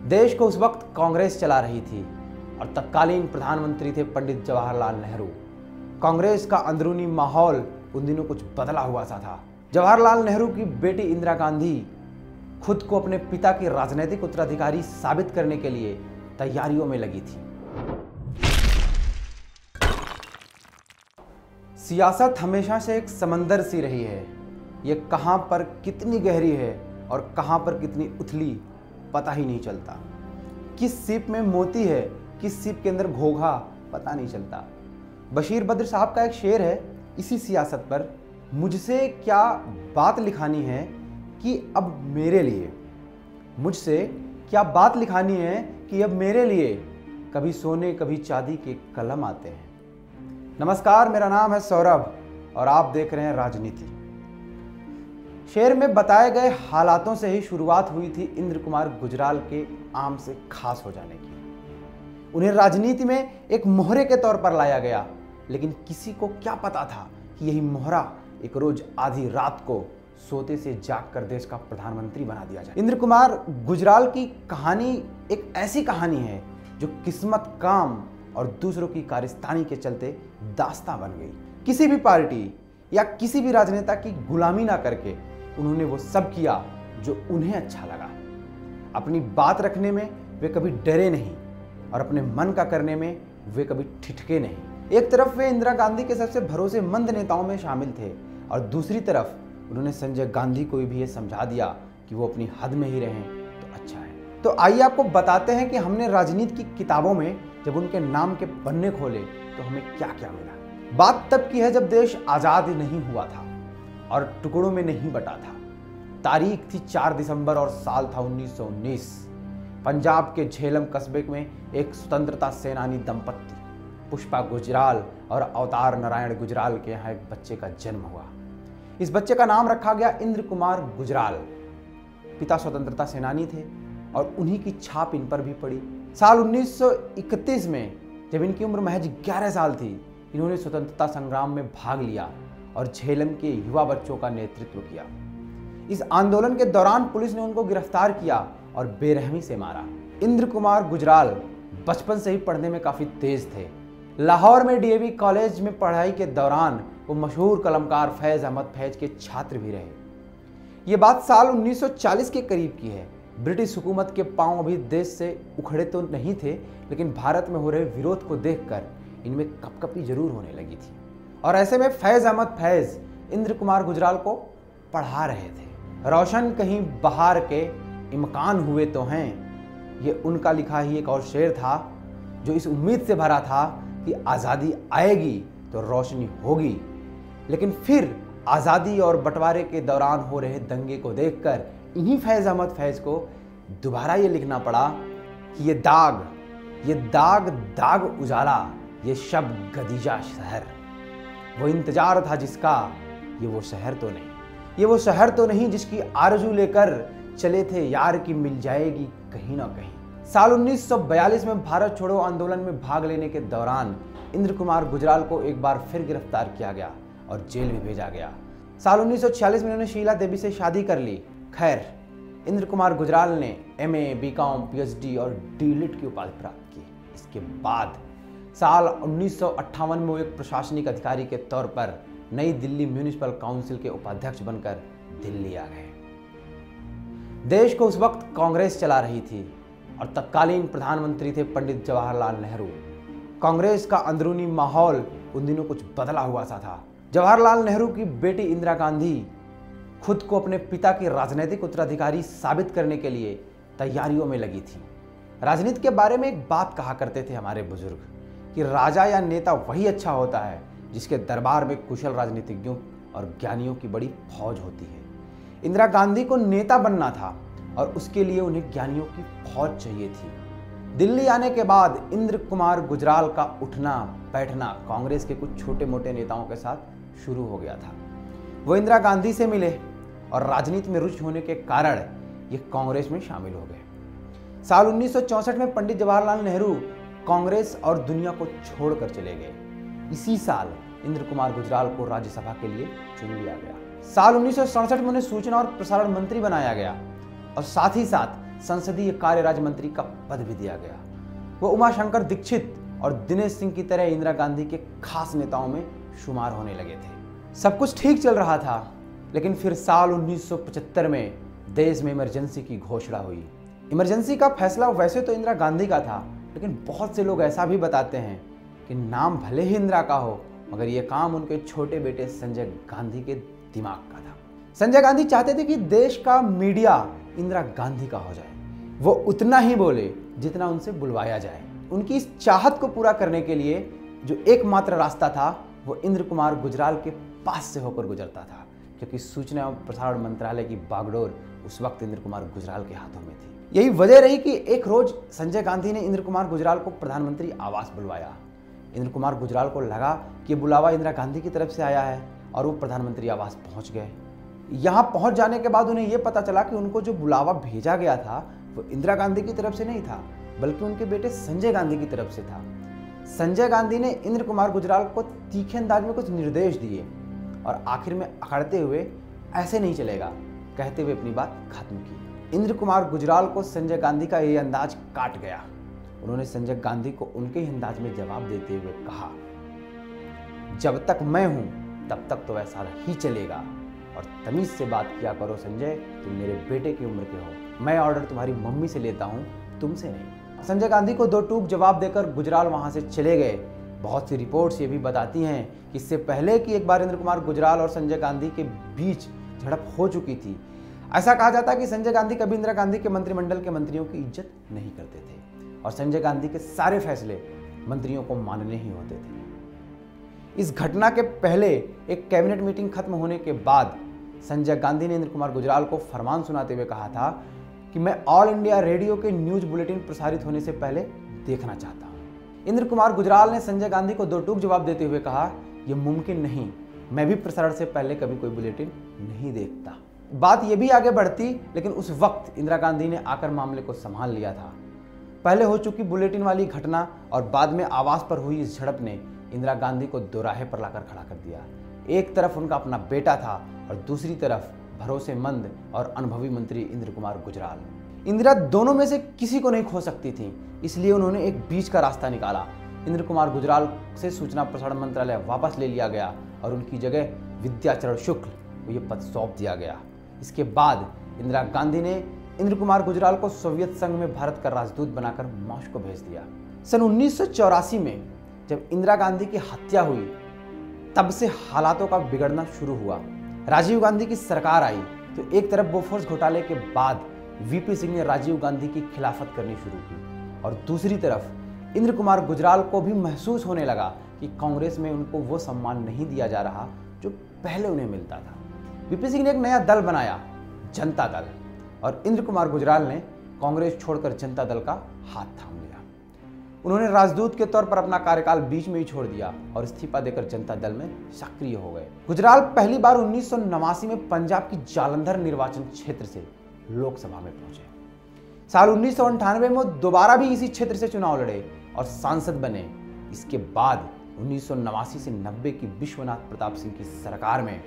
देश को उस वक्त कांग्रेस चला रही थी और तत्कालीन प्रधानमंत्री थे पंडित जवाहरलाल नेहरू। कांग्रेस का अंदरूनी माहौल उन दिनों कुछ बदला हुआ सा था। जवाहरलाल नेहरू की बेटी इंदिरा गांधी खुद को अपने पिता की राजनीतिक उत्तराधिकारी साबित करने के लिए तैयारियों में लगी थी। सियासत हमेशा से एक समंदर सी रही है। ये कहां पर कितनी गहरी है और कहां पर कितनी उथली पता ही नहीं चलता। किस सीप में मोती है, किस सीप के अंदर घोघा, पता नहीं चलता। बशीर बद्र साहब का एक शेर है इसी सियासत पर, मुझसे क्या बात लिखानी है कि अब मेरे लिए, मुझसे क्या बात लिखानी है कि अब मेरे लिए कभी सोने कभी चांदी के कलम आते हैं। नमस्कार, मेरा नाम है सौरभ और आप देख रहे हैं राजनीति। शेर में बताए गए हालातों से ही शुरुआत हुई थी इंद्र कुमार गुजराल के आम से खास हो जाने की। उन्हें राजनीति में एक मोहरे के तौर पर लाया गया, लेकिन किसी को क्या पता था कि यही मोहरा एक रोज आधी रात को सोते से जागकर देश का प्रधानमंत्री बना दिया जाए। इंद्र कुमार गुजराल की कहानी एक ऐसी कहानी है जो किस्मत, काम और दूसरों की कारस्तानी के चलते दास्तां बन गई। किसी भी पार्टी या किसी भी राजनेता की गुलामी ना करके उन्होंने वो सब किया जो उन्हें अच्छा लगा। अपनी बात रखने में वे कभी डरे नहीं और अपने मन का करने में वे कभी ठिठके नहीं। एक तरफ वे इंदिरा गांधी के सबसे भरोसेमंद नेताओं में शामिल थे और दूसरी तरफ उन्होंने संजय गांधी को भी ये समझा दिया कि वो अपनी हद में ही रहें तो अच्छा है। तो आइए आपको बताते हैं कि हमने राजनीति की किताबों में जब उनके नाम के पन्ने खोले तो हमें क्या क्या मिला। बात तब की है जब देश आजाद नहीं हुआ था और टुकड़ों में नहीं बटा था। तारीख थी 4 दिसंबर और साल था 1919। पंजाब के झेलम कस्बे में एक स्वतंत्रता सेनानी दंपत्ति पुष्पा गुजराल और अवतार नारायण गुजराल के यहाँ एक बच्चे का जन्म हुआ। इस बच्चे का नाम रखा गया इंद्र कुमार गुजराल। पिता स्वतंत्रता सेनानी थे और उन्हीं की छाप इन पर भी पड़ी। साल 1931 में जब इनकी उम्र महज 11 साल थी, इन्होंने स्वतंत्रता संग्राम में भाग लिया और झेलम के युवा बच्चों का नेतृत्व किया। इस आंदोलन के दौरान पुलिस ने उनको गिरफ्तार किया और बेरहमी से मारा। इंद्र कुमार गुजराल बचपन से ही पढ़ने में काफी तेज थे। लाहौर में डीएवी कॉलेज में पढ़ाई के दौरान वो मशहूर कलमकार फैज अहमद फैज के छात्र भी रहे। ये बात साल 1940 के करीब की है। ब्रिटिश हुकूमत के पांव अभी देश से उखड़े तो नहीं थे, लेकिन भारत में हो रहे विरोध को देखकर इनमें कपकपी जरूर होने लगी थी। और ऐसे में फैज अहमद फैज इंद्र कुमार गुजराल को पढ़ा रहे थे। रोशन कहीं बहार के इम्कान हुए तो हैं, ये उनका लिखा ही एक और शेर था जो इस उम्मीद से भरा था कि आज़ादी आएगी तो रोशनी होगी। लेकिन फिर आज़ादी और बंटवारे के दौरान हो रहे दंगे को देखकर इन्हीं फैज अहमद फैज को दोबारा ये लिखना पड़ा कि ये दाग दाग उजाला, ये शब गदीजा शहर। वो इंतजार था जिसका, ये वो शहर तो नहीं, ये वो शहर तो नहीं जिसकी आरजू लेकर चले थे यार की मिल जाएगी कहीं ना कहीं। साल 1942 में भारत छोड़ो आंदोलन में भाग लेने के दौरान इंद्र कुमार गुजराल को एक बार फिर गिरफ्तार किया गया और जेल में भेजा गया। साल 1946 में उन्होंने शीला देवी से शादी कर ली। खैर, इंद्र कुमार गुजराल ने एमए, बीकॉम, पीएचडी और डीलिट की उपाधि प्राप्त की। इसके बाद साल 1958 में वो एक प्रशासनिक अधिकारी के तौर पर नई दिल्ली म्यूनिसिपल काउंसिल के उपाध्यक्ष बनकर दिल्ली आ गए। देश को उस वक्त कांग्रेस चला रही थी और तत्कालीन प्रधानमंत्री थे पंडित जवाहरलाल नेहरू। कांग्रेस का अंदरूनी माहौल उन दिनों कुछ बदला हुआ सा था। जवाहरलाल नेहरू की बेटी इंदिरा गांधी खुद को अपने पिता की राजनीतिक उत्तराधिकारी साबित करने के लिए तैयारियों में लगी थी। राजनीति के बारे में एक बात कहा करते थे हमारे बुजुर्ग कि राजा या नेता वही अच्छा होता है जिसके दरबार में कुशल राजनीतिज्ञों और ज्ञानियों की बड़ी फौज होती है। इंदिरा गांधी को नेता बनना था और उसके लिए उन्हें ज्ञानियों की फौज चाहिए थी। दिल्ली आने के बाद इंद्र कुमार गुजराल का उठना बैठना कांग्रेस के कुछ छोटे मोटे नेताओं के साथ शुरू हो गया था। वो इंदिरा गांधी से मिले और राजनीति में रुचि होने के कारण ये कांग्रेस में शामिल हो गए। साल 1964 में पंडित जवाहरलाल नेहरू कांग्रेस और दुनिया को छोड़कर चले गए। इसी साल इंद्र कुमार गुजराल को राज्यसभा के लिए चुन लिया गया। साल 1967 में उन्हें सूचना और प्रसारण मंत्री बनाया गया और साथ ही साथ संसदीय कार्य राज्य मंत्री का पद भी दिया गया। वो उमाशंकर दीक्षित और दिनेश सिंह की तरह इंदिरा गांधी के खास नेताओं में शुमार होने लगे थे। सब कुछ ठीक चल रहा था, लेकिन फिर साल 1975 में देश में इमरजेंसी की घोषणा हुई। इमरजेंसी का फैसला वैसे तो इंदिरा गांधी का था, लेकिन बहुत से लोग ऐसा भी बताते हैं कि नाम भले ही इंदिरा का हो, मगर यह काम उनके छोटे बेटे संजय गांधी के दिमाग का था। संजय गांधी चाहते थे कि देश का मीडिया इंदिरा गांधी का हो जाए, वो उतना ही बोले जितना उनसे बुलवाया जाए। उनकी इस चाहत को पूरा करने के लिए जो एकमात्र रास्ता था वो इंद्र कुमार गुजराल के पास से होकर गुजरता था, क्योंकि सूचना एवं प्रसारण मंत्रालय की बागडोर उस वक्त इंद्र कुमार गुजराल के हाथों में थी। यही वजह रही कि एक रोज संजय गांधी ने इंद्र कुमार गुजराल को प्रधानमंत्री आवास बुलवाया। इंद्र कुमार गुजराल को लगा कि बुलावा इंदिरा गांधी की तरफ से आया है और वो प्रधानमंत्री आवास पहुंच गए। यहाँ पहुंच जाने के बाद उन्हें यह पता चला कि उनको जो बुलावा भेजा गया था वो इंदिरा गांधी की तरफ से नहीं था, बल्कि उनके बेटे संजय गांधी की तरफ से था। संजय गांधी ने इंद्र कुमार गुजराल को तीखे अंदाज में कुछ निर्देश दिए और आखिर में अकड़ते हुए ऐसे नहीं चलेगा कहते हुए अपनी बात खत्म की। इंद्र कुमार गुजराल को संजय गांधी का ये अंदाज काट गया। उन्होंने संजय गांधी को उनके ही अंदाज में जवाब देते हुए कहा, जब तक मैं हूं तब तक तो ऐसा ही चलेगा और तमीज से बात किया करो संजय, तुम मेरे बेटे की उम्र के हो। मैं ऑर्डर तुम्हारी मम्मी से लेता हूं, तुमसे नहीं। संजय गांधी को दो टूक जवाब देकर गुजराल वहां से चले गए। बहुत सी रिपोर्ट्स ये भी बताती हैं कि इससे पहले कि एक बार इंद्र कुमार गुजराल और संजय गांधी के बीच झड़प हो चुकी थी। ऐसा कहा जाता है कि संजय गांधी कभी इंदिरा गांधी के मंत्रिमंडल के मंत्रियों की इज्जत नहीं करते थे और संजय गांधी के सारे फैसले मंत्रियों को मानने ही होते थे। इस घटना के पहले एक कैबिनेट मीटिंग खत्म होने के बाद संजय गांधी ने इंद्र कुमार गुजराल को फरमान सुनाते हुए कहा था कि मैं ऑल इंडिया रेडियो के न्यूज बुलेटिन प्रसारित होने से पहले देखना चाहता हूं। इंद्र कुमार गुजराल ने संजय गांधी को दो टूक जवाब देते हुए कहा, यह मुमकिन नहीं, मैं भी प्रसारण से पहले कभी कोई बुलेटिन नहीं देखता। बात यह भी आगे बढ़ती, लेकिन उस वक्त इंदिरा गांधी ने आकर मामले को संभाल लिया था। पहले हो चुकी बुलेटिन वाली घटना और बाद में आवास पर हुई इस झड़प ने इंदिरा गांधी को दोराहे पर लाकर खड़ा कर दिया। एक तरफ उनका अपना बेटा था और दूसरी तरफ भरोसेमंद और अनुभवी मंत्री इंद्र कुमार गुजराल। इंदिरा दोनों में से किसी को नहीं खो सकती थी, इसलिए उन्होंने एक बीच का रास्ता निकाला। इंद्र कुमार गुजराल से सूचना प्रसारण मंत्रालय वापस ले लिया गया और उनकी जगह विद्याचरण शुक्ल को यह पद सौंप दिया गया। इसके बाद इंदिरा गांधी ने इंद्र कुमार गुजराल को सोवियत संघ में भारत का राजदूत बनाकर मॉस्को भेज दिया। सन 1984 में जब इंदिरा गांधी की हत्या हुई, तब से हालातों का बिगड़ना शुरू हुआ। राजीव गांधी की सरकार आई तो एक तरफ बोफोर्स घोटाले के बाद वीपी सिंह ने राजीव गांधी की खिलाफत करनी शुरू की और दूसरी तरफ इंद्र कुमार गुजराल को भी महसूस होने लगा कि कांग्रेस में उनको वो सम्मान नहीं दिया जा रहा जो पहले उन्हें मिलता था। वीपी सिंह ने एक नया दल बनाया, जनता दल, और इंद्र कुमार गुजराल ने कांग्रेस छोड़कर जनता दल का हाथ थाम लिया। उन्होंने राजदूत के तौर पर अपना कार्यकाल बीच में ही छोड़ दिया और इस्तीफा देकर जनता दल में सक्रिय हो गए। गुजराल पहली बार 1989 में पंजाब की जालंधर निर्वाचन क्षेत्र से लोकसभा में पहुंचे। साल 1998 में वो दोबारा भी इसी क्षेत्र से चुनाव लड़े और सांसद बने। इसके बाद 1989 से 90 की विश्वनाथ प्रताप सिंह की सरकार में,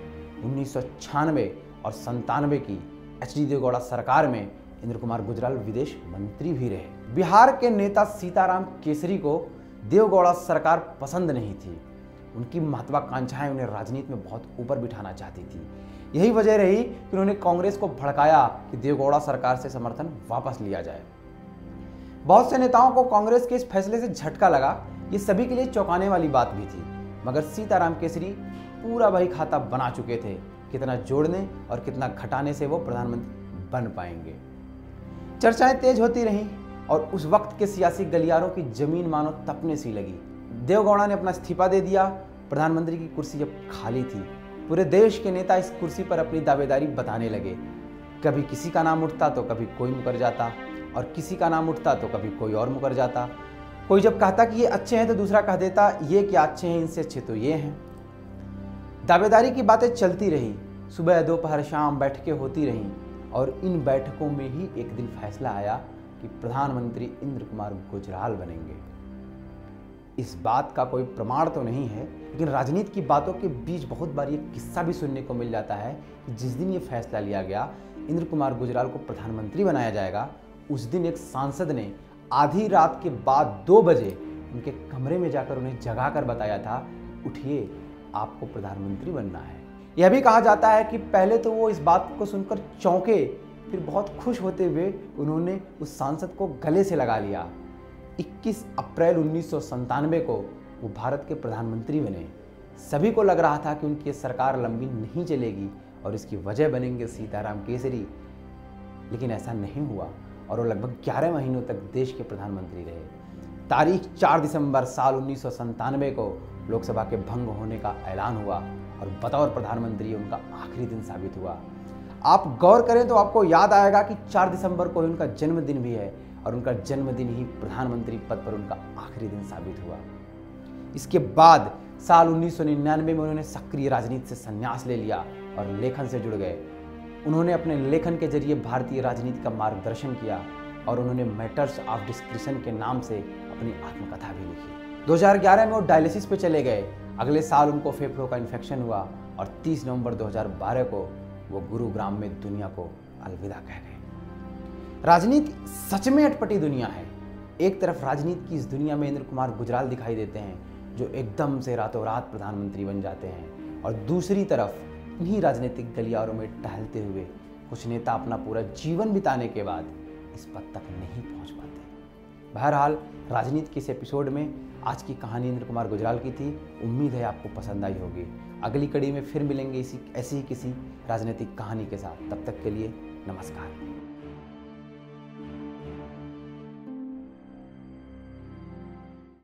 1996 और 97 की एच.डी. देवगौड़ा सरकार में इंद्र कुमार गुजराल विदेश मंत्री भी रहे। बिहार के नेता सीताराम केसरी को देवगौड़ा सरकार पसंद नहीं थी। उनकी महत्वाकांक्षाएं उन्हें राजनीति में बहुत ऊपर बिठाना चाहती थी। यही वजह रही कि उन्होंने कांग्रेस को भड़काया कि देवगौड़ा सरकार से समर्थन वापस लिया जाए। बहुत से नेताओं को कांग्रेस के इस फैसले से झटका लगा। ये सभी के लिए चौंकाने वाली बात भी थी, मगर सीताराम केसरी पूरा वही खाता बना चुके थे, कितना जोड़ने और कितना घटाने से वो प्रधानमंत्री बन पाएंगे। चर्चाएं तेज होती रहीं और उस वक्त के सियासी गलियारों की जमीन मानो तपने सी लगी। देवगौड़ा ने अपना इस्तीफा दे दिया। प्रधानमंत्री की कुर्सी जब खाली थी, पूरे देश के नेता इस कुर्सी पर अपनी दावेदारी बताने लगे। कभी किसी का नाम उठता तो कभी कोई मुकर जाता और किसी का नाम उठता तो कभी कोई और मुकर जाता। कोई जब कहता कि ये अच्छे हैं तो दूसरा कह देता ये क्या अच्छे हैं, इनसे अच्छे तो ये हैं। दावेदारी की बातें चलती रही। सुबह दोपहर शाम बैठकें होती रहीं और इन बैठकों में ही एक दिन फैसला आया कि प्रधानमंत्री इंद्र कुमार गुजराल बनेंगे। इस बात का कोई प्रमाण तो नहीं है, लेकिन राजनीति की बातों के बीच बहुत बार ये किस्सा भी सुनने को मिल जाता है कि जिस दिन ये फैसला लिया गया इंद्र कुमार गुजराल को प्रधानमंत्री बनाया जाएगा, उस दिन एक सांसद ने आधी रात के बाद 2 बजे उनके कमरे में जाकर उन्हें जगा कर बताया था, उठिए, आपको प्रधानमंत्री बनना है। यह भी कहा जाता है कि पहले तो वो इस बात को सुनकर चौंके, फिर बहुत खुश होते हुए उन्होंने उस सांसद को गले से लगा लिया। 21 अप्रैल 1997 को वो भारत के प्रधानमंत्री बने। सभी को लग रहा था कि उनकी सरकार लंबी नहीं चलेगी और इसकी वजह बनेंगे सीताराम केसरी, लेकिन ऐसा नहीं हुआ और वो लगभग 11 महीनों तक देश के प्रधानमंत्री रहे। तारीख 4 दिसंबर साल 1997 को लोकसभा के भंग होने का ऐलान हुआ और बतौर प्रधानमंत्री उनका आखिरी दिन साबित हुआ। आप गौर करें तो आपको याद आएगा कि 4 दिसंबर को उनका जन्मदिन भी है और उनका जन्मदिन ही प्रधानमंत्री पद पर उनका आखिरी दिन साबित हुआ। इसके बाद साल 1999 में उन्होंने सक्रिय राजनीति से संन्यास ले लिया और लेखन से जुड़ गए। उन्होंने अपने लेखन के जरिए भारतीय राजनीति का मार्गदर्शन किया और उन्होंने मैटर्स ऑफ डिस्क्रिशन के नाम से अपनी आत्मकथा भी लिखी। 2011 में वो डायलिसिस पे चले गए। अगले साल उनको फेफड़ों का इन्फेक्शन हुआ और 30 नवंबर 2012 को वो गुरुग्राम में दुनिया को अलविदा कह गए। राजनीति सच में अटपटी दुनिया है। एक तरफ राजनीति की इस दुनिया में इंद्र कुमार गुजराल दिखाई देते हैं, जो एकदम से रातों रात प्रधानमंत्री बन जाते हैं, और दूसरी तरफ इन्हीं राजनीतिक गलियारों में टहलते हुए कुछ नेता अपना पूरा जीवन बिताने के बाद इस पद तक नहीं पहुंच पाते। बहरहाल, राजनीति के इस एपिसोड में आज की कहानी इंद्र कुमार गुजराल की थी। उम्मीद है आपको पसंद आई होगी। अगली कड़ी में फिर मिलेंगे ऐसी ही किसी राजनीतिक कहानी के साथ। तब तक के लिए नमस्कार।